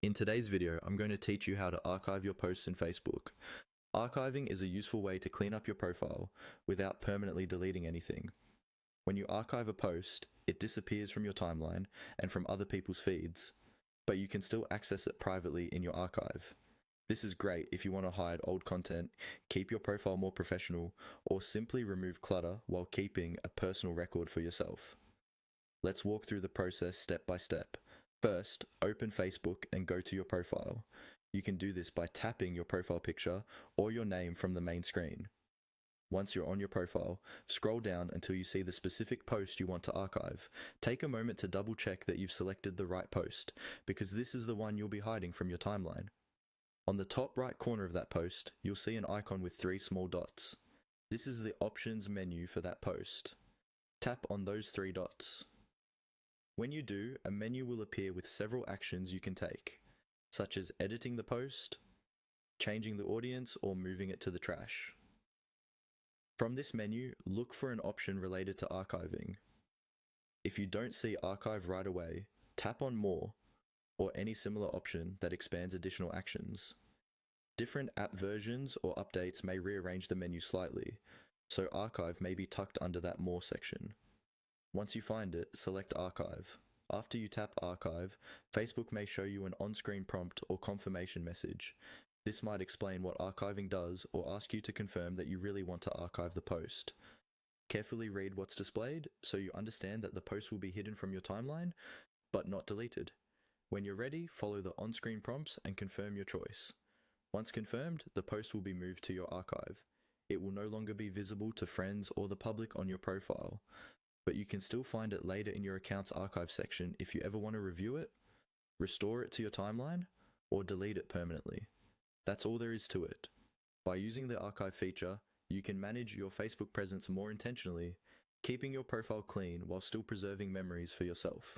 In today's video, I'm going to teach you how to archive your posts in Facebook. Archiving is a useful way to clean up your profile without permanently deleting anything. When you archive a post, it disappears from your timeline and from other people's feeds, but you can still access it privately in your archive. This is great if you want to hide old content, keep your profile more professional, or simply remove clutter while keeping a personal record for yourself. Let's walk through the process step by step. First, open Facebook and go to your profile. You can do this by tapping your profile picture or your name from the main screen. Once you're on your profile, scroll down until you see the specific post you want to archive. Take a moment to double check that you've selected the right post, because this is the one you'll be hiding from your timeline. On the top right corner of that post, you'll see an icon with 3 small dots. This is the options menu for that post. Tap on those 3 dots. When you do, a menu will appear with several actions you can take, such as editing the post, changing the audience, or moving it to the trash. From this menu, look for an option related to archiving. If you don't see archive right away, tap on more, or any similar option that expands additional actions. Different app versions or updates may rearrange the menu slightly, so archive may be tucked under that more section. Once you find it, select Archive. After you tap Archive, Facebook may show you an on-screen prompt or confirmation message. This might explain what archiving does or ask you to confirm that you really want to archive the post. Carefully read what's displayed so you understand that the post will be hidden from your timeline, but not deleted. When you're ready, follow the on-screen prompts and confirm your choice. Once confirmed, the post will be moved to your archive. It will no longer be visible to friends or the public on your profile, but you can still find it later in your account's archive section if you ever want to review it, restore it to your timeline, or delete it permanently. That's all there is to it. By using the archive feature, you can manage your Facebook presence more intentionally, keeping your profile clean while still preserving memories for yourself.